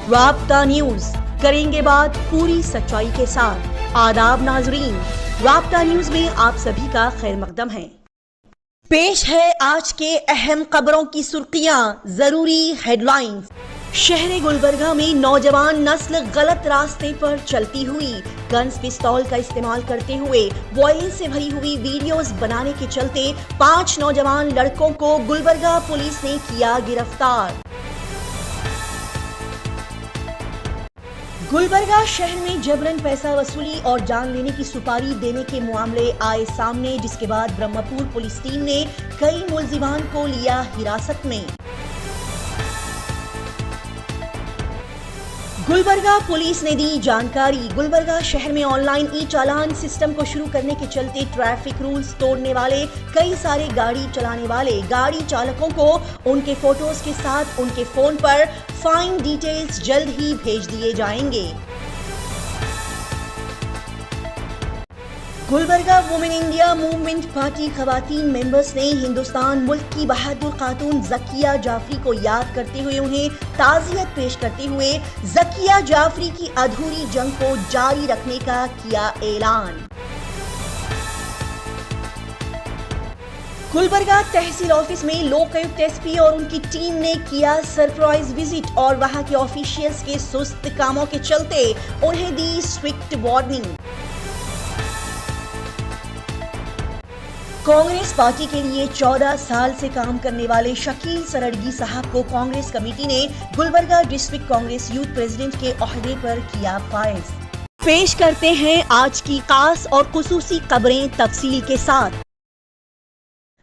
राब्ता न्यूज, करेंगे बात पूरी सच्चाई के साथ। आदाब नाजरीन, राब्ता न्यूज में आप सभी का खैर मकदम है। पेश है आज के अहम खबरों की सुर्खियां, जरूरी हेडलाइंस। शहर गुलबर्गा में नौजवान नस्ल गलत रास्ते पर चलती हुई, गन्स पिस्तौल का इस्तेमाल करते हुए वॉयलेंस से भरी हुई वीडियोस बनाने के चलते 5 नौजवान लड़कों को गुलबर्गा पुलिस ने किया गिरफ्तार। गुलबर्गा शहर में जबरन पैसा वसूली और जान लेने की सुपारी देने के मामले आए सामने, जिसके बाद ब्रह्मपुर पुलिस टीम ने कई मुलजिमान को लिया हिरासत में। गुलबर्गा पुलिस ने दी जानकारी। गुलबर्गा शहर में ऑनलाइन ई चालान सिस्टम को शुरू करने के चलते ट्रैफिक रूल्स तोड़ने वाले कई सारे गाड़ी चलाने वाले गाड़ी चालकों को उनके फोटोज के साथ उनके फोन पर फाइन डिटेल्स जल्द ही भेज दिए जाएंगे। Gulbarga Women India Movement Party खवातीन मेंबर्स ने हिंदुस्तान मुल्क की बहादुर खातून ज़किया जाफरी को याद करते हुए उन्हें ताज़ियत पेश करते हुए ज़किया जाफरी की अधूरी जंग को जारी रखने का किया ऐलान। गुलबर्गा तहसील ऑफिस में लोकायुक्त एसपी और उनकी टीम ने किया सरप्राइज विजिट और वहां के ऑफिशियल्स के सुस्त कामों के चलते उन्हें दी स्ट्रिक्ट वार्निंग। कांग्रेस पार्टी के लिए 14 साल से काम करने वाले शकील सरड़गी साहब को कांग्रेस कमेटी ने Gulbarga district Congress youth president के ओहदे पर किया फाइज। पेश करते हैं आज की खास और खुसूसी खबरें तफसील के साथ।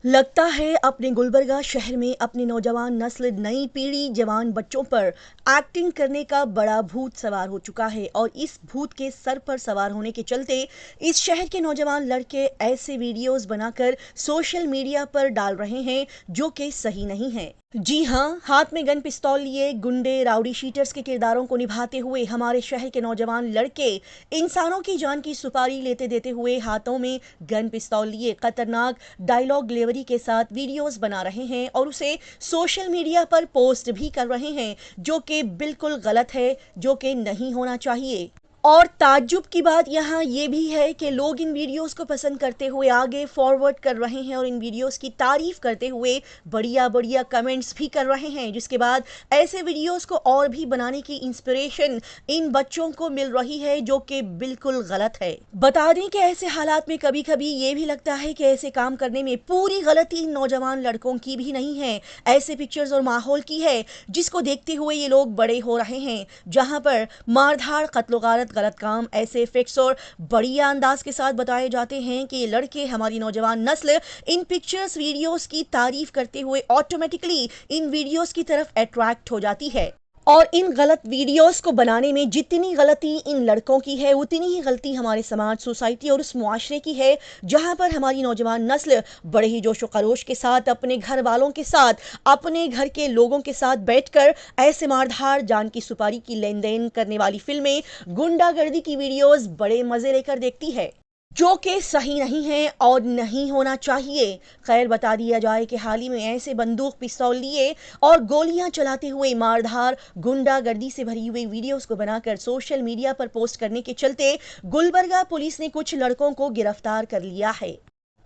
लगता है अपने गुलबर्गा शहर में अपने नौजवान नस्ल नई पीढ़ी जवान बच्चों पर एक्टिंग करने का बड़ा भूत सवार हो चुका है और इस भूत के सर पर सवार होने के चलते इस शहर के नौजवान लड़के ऐसे वीडियोस बनाकर सोशल मीडिया पर डाल रहे हैं जो कि सही नहीं है। जी हाँ, हाथ में गन पिस्तौल लिए गुंडे राउडी शीटर्स के किरदारों को निभाते हुए हमारे शहर के नौजवान लड़के इंसानों की जान की सुपारी लेते देते हुए हाथों में गन पिस्तौल लिए खतरनाक डायलॉग डिलीवरी के साथ वीडियोस बना रहे हैं और उसे सोशल मीडिया पर पोस्ट भी कर रहे हैं, जो कि बिल्कुल गलत है, जो कि नहीं होना चाहिए। और ताज्जुब की बात यहाँ ये भी है कि लोग इन वीडियोस को पसंद करते हुए आगे फॉरवर्ड कर रहे हैं और इन वीडियोस की तारीफ करते हुए बढ़िया बढ़िया कमेंट्स भी कर रहे हैं, जिसके बाद ऐसे वीडियोस को और भी बनाने की इंस्पिरेशन इन बच्चों को मिल रही है, जो कि बिल्कुल गलत है। बता दें कि ऐसे हालात में कभी कभी ये भी लगता है कि ऐसे काम करने में पूरी गलती इन नौजवान लड़कों की भी नहीं है, ऐसे पिक्चर्स और माहौल की है जिसको देखते हुए ये लोग बड़े हो रहे हैं, जहाँ पर मारधाड़ कत्ल गारत गलत काम ऐसे फिक्स और बढ़िया अंदाज के साथ बताए जाते हैं कि ये लड़के हमारी नौजवान नस्ल इन पिक्चर्स वीडियोस की तारीफ करते हुए ऑटोमेटिकली इन वीडियोस की तरफ अट्रैक्ट हो जाती है। और इन गलत वीडियोस को बनाने में जितनी गलती इन लड़कों की है उतनी ही गलती हमारे समाज, सोसाइटी और उस मुआशरे की है, जहां पर हमारी नौजवान नस्ल बड़े ही जोशो खरोश के साथ अपने घर वालों के साथ, अपने घर के लोगों के साथ बैठकर ऐसे मारधाड़ जान की सुपारी की लेन देन करने वाली फिल्में, गुंडागर्दी की वीडियोस बड़े मजे लेकर देखती है, जो कि सही नहीं है और नहीं होना चाहिए। खैर, बता दिया जाए कि हाल ही में ऐसे बंदूक पिस्तौल लिए और गोलियां चलाते हुए मारधाड़ गुंडागर्दी से भरी हुई वीडियोस को बनाकर सोशल मीडिया पर पोस्ट करने के चलते गुलबर्गा पुलिस ने कुछ लड़कों को गिरफ्तार कर लिया है।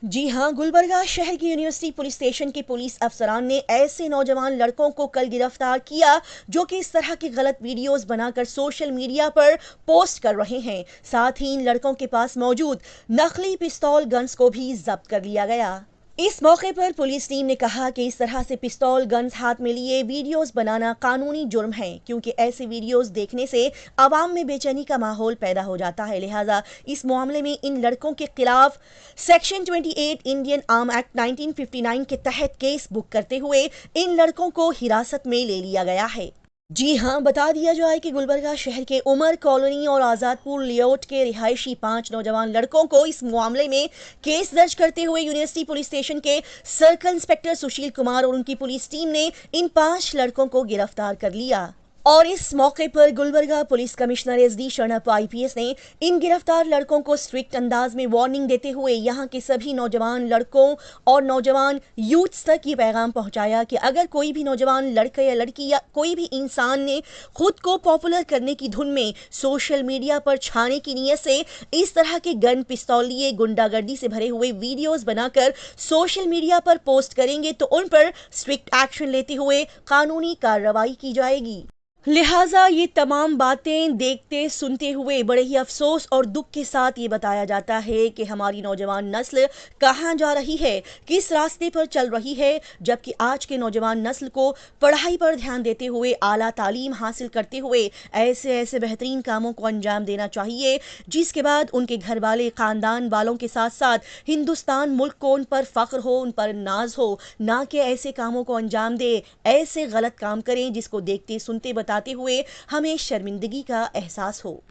जी हाँ, गुलबर्गा शहर की यूनिवर्सिटी पुलिस स्टेशन के पुलिस अफसरान ने ऐसे नौजवान लड़कों को कल गिरफ्तार किया जो कि इस तरह की गलत वीडियोस बनाकर सोशल मीडिया पर पोस्ट कर रहे हैं। साथ ही इन लड़कों के पास मौजूद नकली पिस्तौल गन्स को भी जब्त कर लिया गया। इस मौके पर पुलिस टीम ने कहा कि इस तरह से पिस्तौल गन्स हाथ में लिए वीडियोस बनाना कानूनी जुर्म है, क्योंकि ऐसे वीडियोस देखने से आवाम में बेचैनी का माहौल पैदा हो जाता है। लिहाजा इस मामले में इन लड़कों के खिलाफ सेक्शन 28 इंडियन आर्म एक्ट 1959 के तहत केस बुक करते हुए इन लड़कों को हिरासत में ले लिया गया है। जी हाँ, बता दिया जाए कि गुलबर्गा शहर के उमर कॉलोनी और आजादपुर लेआउट के रिहायशी 5 नौजवान लड़कों को इस मामले में केस दर्ज करते हुए यूनिवर्सिटी पुलिस स्टेशन के सर्कल इंस्पेक्टर सुशील कुमार और उनकी पुलिस टीम ने इन 5 लड़कों को गिरफ्तार कर लिया। और इस मौके पर Gulbarga police commissioner SD Sharanappa IPS ने इन गिरफ्तार लड़कों को स्ट्रिक्ट अंदाज में वार्निंग देते हुए यहां के सभी नौजवान लड़कों और नौजवान यूथ्स तक ये पैगाम पहुंचाया कि अगर कोई भी नौजवान लड़का या लड़की या कोई भी इंसान ने खुद को पॉपुलर करने की धुन में सोशल मीडिया पर छाने की नीयत से इस तरह के गन पिस्तौलिए गुंडागर्दी से भरे हुए वीडियोज बनाकर सोशल मीडिया पर पोस्ट करेंगे तो उन पर स्ट्रिक्ट एक्शन लेते हुए कानूनी कार्रवाई की जाएगी। लिहाजा ये तमाम बातें देखते सुनते हुए बड़े ही अफसोस और दुख के साथ ये बताया जाता है कि हमारी नौजवान नस्ल कहाँ जा रही है, किस रास्ते पर चल रही है, जबकि आज के नौजवान नस्ल को पढ़ाई पर ध्यान देते हुए आला तालीम हासिल करते हुए ऐसे ऐसे बेहतरीन कामों को अंजाम देना चाहिए जिसके बाद उनके घर वाले खानदान वालों के साथ साथ हिंदुस्तान मुल्क को उन पर फख्र हो, उन पर नाज हो, ना कि ऐसे कामों को अंजाम दे, ऐसे गलत काम करें जिसको देखते सुनते बताते हुए हमें शर्मिंदगी का एहसास हो।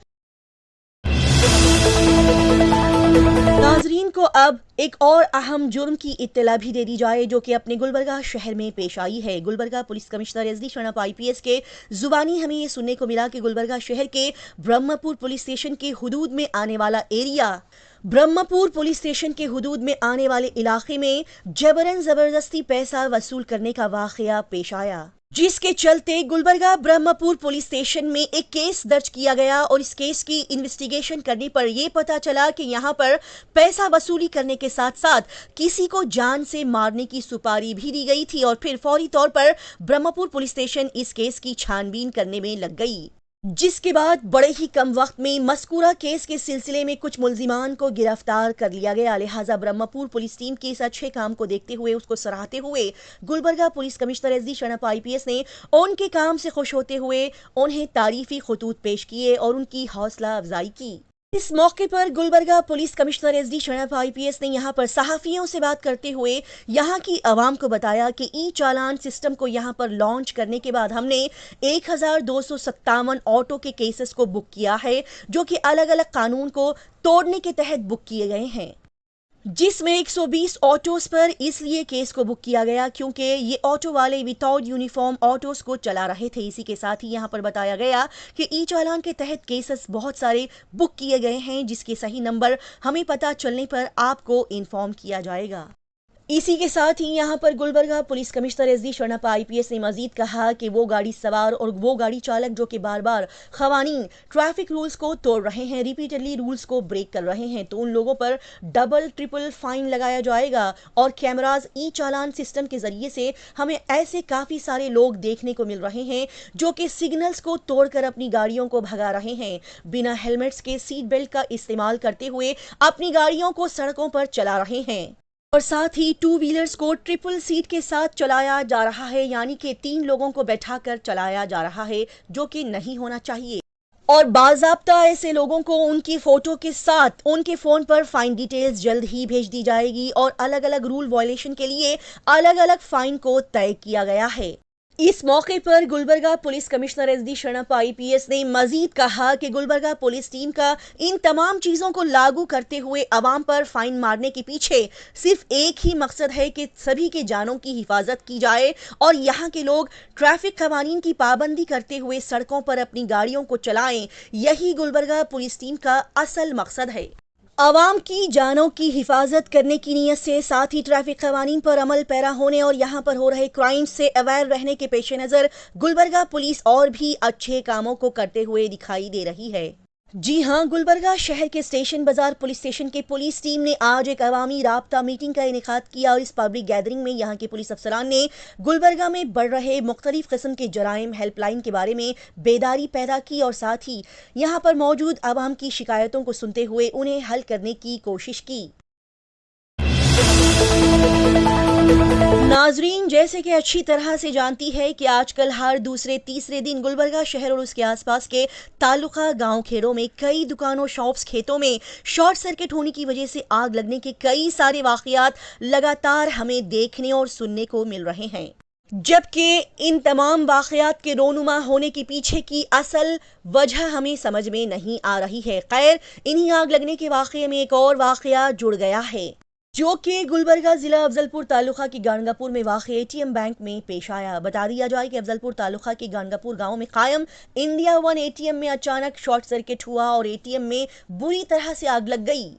नाजरीन को अब एक और अहम जुर्म की इत्तला भी दे दी जाए जो कि अपने गुलबर्गा शहर में पेश आई है। Gulbarga police commissioner SD Sharanappa IPS के जुबानी हमें ये सुनने को मिला कि गुलबर्गा शहर के ब्रह्मपुर पुलिस स्टेशन के हुदूद में आने वाला एरिया ब्रह्मपुर पुलिस स्टेशन के हुदूद में आने वाले इलाके में जबरन जबरदस्ती पैसा वसूल करने का वाकया पेश आया, जिसके चलते गुलबर्गा ब्रह्मपुर पुलिस स्टेशन में एक केस दर्ज किया गया और इस केस की इन्वेस्टिगेशन करने पर यह पता चला कि यहां पर पैसा वसूली करने के साथ साथ किसी को जान से मारने की सुपारी भी दी गई थी और फिर फौरी तौर पर ब्रह्मपुर पुलिस स्टेशन इस केस की छानबीन करने में लग गई, जिसके बाद बड़े ही कम वक्त में मस्कूरा केस के सिलसिले में कुछ मुल्जिमान को गिरफ्तार कर लिया गया। लिहाजा ब्रह्मपुर पुलिस टीम के इस अच्छे काम को देखते हुए, उसको सराहते हुए Gulbarga police commissioner SD Sharanappa IPS ने उनके काम से खुश होते हुए उन्हें तारीफी खतूत पेश किए और उनकी हौसला अफजाई की। इस मौके पर Gulbarga police commissioner SD Sharanappa IPS ने यहां पर सहाफियों से बात करते हुए यहां की आवाम को बताया कि ई-चालान सिस्टम को यहां पर लॉन्च करने के बाद हमने 1257 ऑटो के केसेस को बुक किया है जो कि अलग अलग कानून को तोड़ने के तहत बुक किए गए हैं, जिसमें 120 ऑटोस पर इसलिए केस को बुक किया गया क्योंकि ये ऑटो वाले विदाउट यूनिफॉर्म ऑटोस को चला रहे थे। इसी के साथ ही यहां पर बताया गया कि ई-चालान के तहत केसेस बहुत सारे बुक किए गए हैं जिसके सही नंबर हमें पता चलने पर आपको इन्फॉर्म किया जाएगा। इसी के साथ ही यहां पर Gulbarga police commissioner SD Sharanappa IPS ने मजीद कहा कि वो गाड़ी सवार और वो गाड़ी चालक जो कि बार बार खवानीन ट्रैफिक रूल्स को तोड़ रहे हैं, रिपीटेडली रूल्स को ब्रेक कर रहे हैं, तो उन लोगों पर डबल ट्रिपल फाइन लगाया जाएगा। और कैमराज ई-चालान सिस्टम के जरिए से हमें ऐसे काफी सारे लोग देखने को मिल रहे हैं जो कि सिग्नल्स को तोड़कर अपनी गाड़ियों को भगा रहे हैं, बिना हेलमेट्स के सीट बेल्ट का इस्तेमाल करते हुए अपनी गाड़ियों को सड़कों पर चला रहे हैं और साथ ही टू व्हीलर्स को ट्रिपल सीट के साथ चलाया जा रहा है, यानी कि 3 लोगों को बैठाकर चलाया जा रहा है जो कि नहीं होना चाहिए। और बाज़ाब्ता ऐसे लोगों को उनकी फोटो के साथ उनके फोन पर फाइन डिटेल्स जल्द ही भेज दी जाएगी और अलग अलग रूल वायलेशन के लिए अलग अलग फाइन को तय किया गया है। इस मौके पर Gulbarga police commissioner SD Sharanappa IPS ने मजीद कहा कि गुलबर्गा पुलिस टीम का इन तमाम चीजों को लागू करते हुए अवाम पर फाइन मारने के पीछे सिर्फ एक ही मकसद है कि सभी के जानों की हिफाजत की जाए और यहाँ के लोग ट्रैफिक कवानीन की पाबंदी करते हुए सड़कों पर अपनी गाड़ियों को चलाएं। यही गुलबर्गा पुलिस टीम का असल मकसद है, अवाम की जानों की हिफाजत करने की नीयत से, साथ ही ट्रैफिक कवानीन पर अमल पैरा होने और यहाँ पर हो रहे क्राइम से अवेयर रहने के पेश नज़र गुलबर्गा पुलिस और भी अच्छे कामों को करते हुए दिखाई दे रही है। जी हां, गुलबर्गा शहर के स्टेशन बाजार पुलिस स्टेशन के पुलिस टीम ने आज एक अवामी राब्ता मीटिंग का इनेकाद किया और इस पब्लिक गैदरिंग में यहां के पुलिस अफसरान ने गुलबर्गा में बढ़ रहे मुख्तलिफ किस्म के जराइम हेल्पलाइन के बारे में बेदारी पैदा की और साथ ही यहां पर मौजूद अवाम की शिकायतों को सुनते हुए उन्हें हल करने की कोशिश की। नाजरीन, जैसे कि अच्छी तरह से जानती है कि आजकल हर दूसरे तीसरे दिन गुलबर्गा शहर और उसके आसपास के ताल्लुका गांव खेड़ों में कई दुकानों, शॉप्स, खेतों में शॉर्ट सर्किट होने की वजह से आग लगने के कई सारे वाकयात लगातार हमें देखने और सुनने को मिल रहे हैं, जबकि इन तमाम वाकयात के रोनुमा होने के पीछे की असल वजह हमें समझ में नहीं आ रही है। खैर, इन्हीं आग लगने के वाकये में एक और वाकया जुड़ गया है। जो कि गुलबर्गा जिला अफजलपुर तालुका की गानगापुर में वाक़ एटीएम बैंक में पेश आया। बता दिया जाए कि अफजलपुर तालुका के गानगापुर गांव में कायम इंडिया वन एटीएम में अचानक शॉर्ट सर्किट हुआ और एटीएम में बुरी तरह से आग लग गई।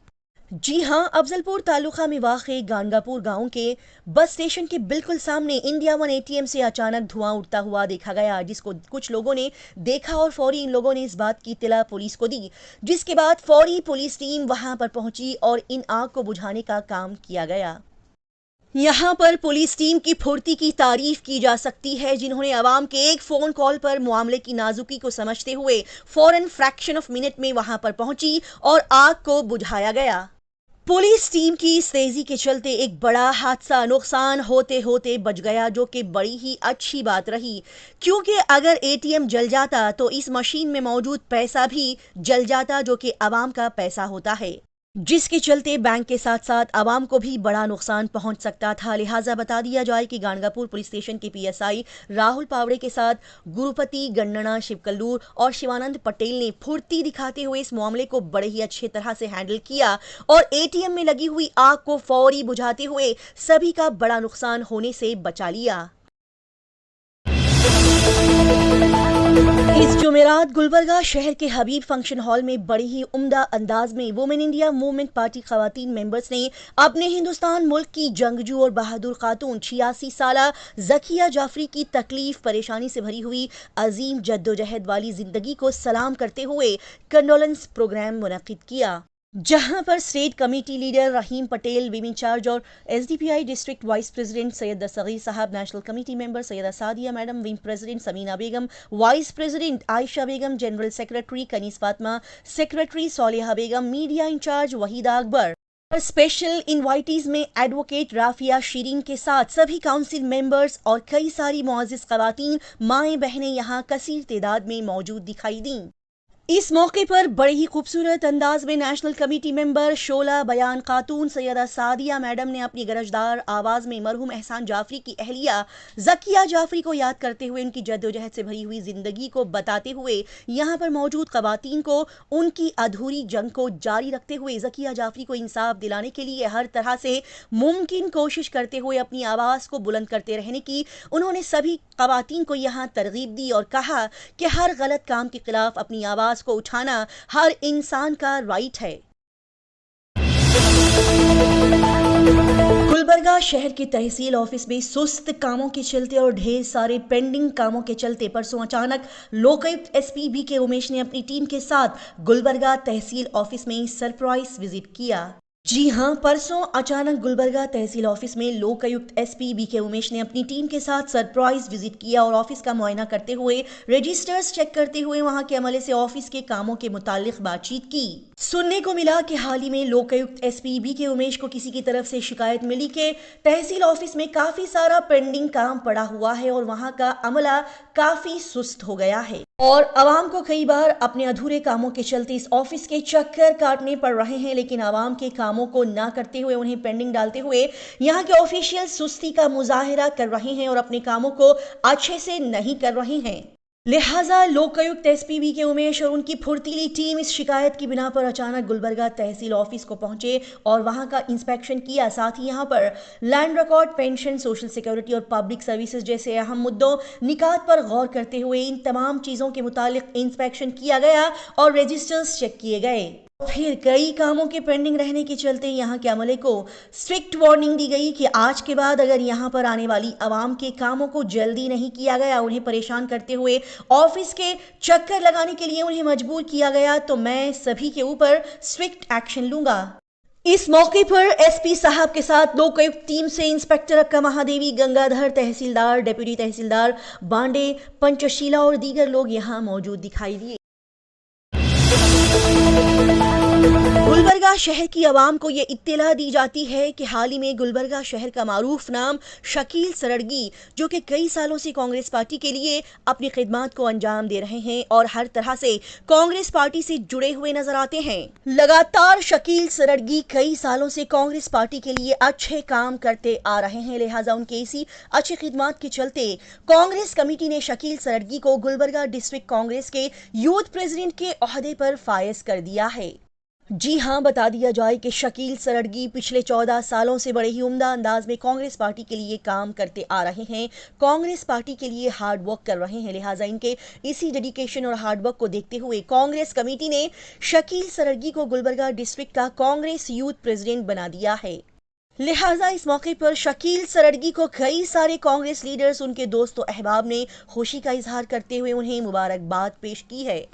जी हां, अफजलपुर तालुका में वाक़ गानगापुर गांव के बस स्टेशन के बिल्कुल सामने इंडिया वन एटीएम से अचानक धुआं उठता हुआ देखा गया, जिसको कुछ लोगों ने देखा और फौरी इन लोगों ने इस बात की इत्तला पुलिस को दी, जिसके बाद फौरी पुलिस टीम वहां पर पहुंची और इन आग को बुझाने का काम किया गया। यहां पर पुलिस टीम की फुर्ती की तारीफ की जा सकती है, जिन्होंने आवाम के एक फोन कॉल पर मामले की नाजुकी को समझते हुए फौरन फ्रैक्शन ऑफ मिनट में वहां पर पहुंची और आग को बुझाया गया। पुलिस टीम की इस तेजी के चलते एक बड़ा हादसा नुकसान होते होते बच गया, जो कि बड़ी ही अच्छी बात रही, क्योंकि अगर एटीएम जल जाता तो इस मशीन में मौजूद पैसा भी जल जाता, जो कि आवाम का पैसा होता है, जिसके चलते बैंक के साथ साथ आवाम को भी बड़ा नुकसान पहुंच सकता था। लिहाजा बता दिया जाए कि गानगापुर पुलिस स्टेशन के पीएसआई राहुल पावड़े के साथ गुरुपति गन्नणा, शिवकल्लूर और शिवानंद पटेल ने फुर्ती दिखाते हुए इस मामले को बड़े ही अच्छे तरह से हैंडल किया और एटीएम में लगी हुई आग को फौरी बुझाते हुए सभी का बड़ा नुकसान होने से बचा लिया। इस जुमेरात गुलबर्गा शहर के हबीब फंक्शन हॉल में बड़ी ही उम्दा अंदाज में वुमेन इंडिया मूवमेंट पार्टी खवातीन मेंबर्स ने अपने हिंदुस्तान मुल्क की जंगजू और बहादुर खातून 86 साला जकिया जाफरी की तकलीफ परेशानी से भरी हुई अजीम जद्दोजहद वाली जिंदगी को सलाम करते हुए कंडोलेंस प्रोग्राम मुनक्किद किया, जहां पर state committee leader Rahim Patel, विम इंचार्ज और SDPI district vice president Syed Sagir साहब, national committee member Syeda Sadia madam, wing president Samina Begum, vice president Ayesha Begum, general secretary Kaneez Fatima, secretary Soliha Begum, media in-charge Waheeda Akbar, special invitees में एडवोकेट राफिया शीरीन के साथ सभी काउंसिल मेंबर्स और कई सारी मुअज़्ज़िज़ ख़वातीन, माएँ बहनें यहाँ कसीर तादाद में मौजूद दिखाई दी। इस मौके पर बड़े ही खूबसूरत अंदाज में नेशनल कमेटी मेंबर शोला बयान खातून सैयदा सादिया मैडम ने अपनी गरजदार आवाज में मरहूम एहसान जाफरी की अहलिया जकिया जाफरी को याद करते हुए उनकी जद्दोजहद से भरी हुई जिंदगी को बताते हुए यहाँ पर मौजूद खवातीन को उनकी अधूरी जंग को जारी रखते हुए जकिया जाफरी को इंसाफ दिलाने के लिए हर तरह से मुमकिन कोशिश करते हुए अपनी आवाज को बुलंद करते रहने की उन्होंने सभी खवातीन को यहाँ तरगीब दी और कहा कि हर गलत काम के खिलाफ अपनी आवाज को उठाना हर इंसान का राइट है। गुलबर्गा शहर के तहसील ऑफिस में सुस्त कामों के चलते और ढेर सारे पेंडिंग कामों के चलते परसों अचानक लोकायुक्त एसपी बीके उमेश ने अपनी टीम के साथ गुलबर्गा तहसील ऑफिस में सरप्राइज विजिट किया। जी हां, परसों अचानक गुलबर्गा तहसील ऑफिस में लोकायुक्त एसपी बीके उमेश ने अपनी टीम के साथ सरप्राइज विजिट किया और ऑफिस का मुआयना करते हुए रजिस्टर्स चेक करते हुए वहां के अमले से ऑफिस के कामों के मुतालिक बातचीत की। सुनने को मिला कि हाल ही में लोकायुक्त एसपी बीके उमेश को किसी की तरफ से शिकायत मिली कि तहसील ऑफिस में काफी सारा पेंडिंग काम पड़ा हुआ है और वहां का अमला काफी सुस्त हो गया है और आवाम को कई बार अपने अधूरे कामों के चलते इस ऑफिस के चक्कर काटने पड़ रहे हैं, लेकिन आवाम के कामों को ना करते हुए उन्हें पेंडिंग डालते हुए यहाँ के ऑफिशियल सुस्ती का मुजाहिरा कर रहे हैं और अपने कामों को अच्छे से नहीं कर रहे हैं। लिहाजा लोकायुक्त एसपी बीके उमेश और उनकी फुर्तीली टीम इस शिकायत की बिना पर अचानक गुलबर्गा तहसील ऑफिस को पहुंचे और वहां का इंस्पेक्शन किया। साथ ही यहां पर land record, pension, social security और पब्लिक सर्विसेज जैसे अहम मुद्दों निकात पर गौर करते हुए इन तमाम चीज़ों के मुतालिक इंस्पेक्शन किया गया और रजिस्टर्स चेक किए गए। फिर कई कामों के पेंडिंग रहने के चलते यहाँ के अमले को स्ट्रिक्ट वार्निंग दी गई कि आज के बाद अगर यहाँ पर आने वाली आवाम के कामों को जल्दी नहीं किया गया, उन्हें परेशान करते हुए ऑफिस के चक्कर लगाने के लिए उन्हें मजबूर किया गया तो मैं सभी के ऊपर स्ट्रिक्ट एक्शन लूंगा। इस मौके पर एसपी साहब के साथ लोकायुक्त टीम से इंस्पेक्टर अक्का महादेवी, गंगाधर, तहसीलदार, डेप्यूटी तहसीलदार बांडे, पंचशीला और दीगर लोग यहाँ मौजूद दिखाई दिए। गुलबर्गा शहर की आवाम को ये इत्तला दी जाती है कि हाल ही में गुलबर्गा शहर का मारूफ नाम शकील सरड़गी, जो कि कई सालों से कांग्रेस पार्टी के लिए अपनी खिदमत को अंजाम दे रहे हैं और हर तरह से कांग्रेस पार्टी से जुड़े हुए नजर आते हैं। लगातार शकील सरड़गी कई सालों से कांग्रेस पार्टी के लिए अच्छे काम करते आ रहे हैं, लिहाजा उनके इसी अच्छी खिदमत के चलते कांग्रेस कमेटी ने शकील सरड़गी को गुलबर्गा डिस्ट्रिक्ट कांग्रेस के यूथ प्रेसिडेंट के ओहदे पर फायज कर दिया है। जी हां, बता दिया जाए कि शकील सरड़गी पिछले 14 सालों से बड़े ही उम्दा अंदाज में कांग्रेस पार्टी के लिए काम करते आ रहे हैं। कांग्रेस पार्टी के लिए हार्ड वर्क कर रहे हैं। लिहाजा इनके इसी डेडिकेशन और हार्ड वर्क को देखते हुए कांग्रेस कमेटी ने शकील सरड़गी को गुलबर्गा डिस्ट्रिक्ट का कांग्रेस यूथ प्रेसिडेंट बना दिया है। लिहाजा इस मौके पर शकील सरड़गी को कई सारे कांग्रेस लीडर्स, उनके दोस्तों अहबाब ने खुशी का इजहार करते हुए उन्हें मुबारकबाद पेश की है।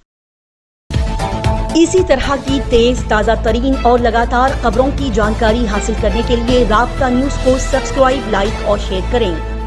इसी तरह की तेज ताज़ा तरीन और लगातार खबरों की जानकारी हासिल करने के लिए राब्ता न्यूज़ को सब्सक्राइब, लाइक और शेयर करें।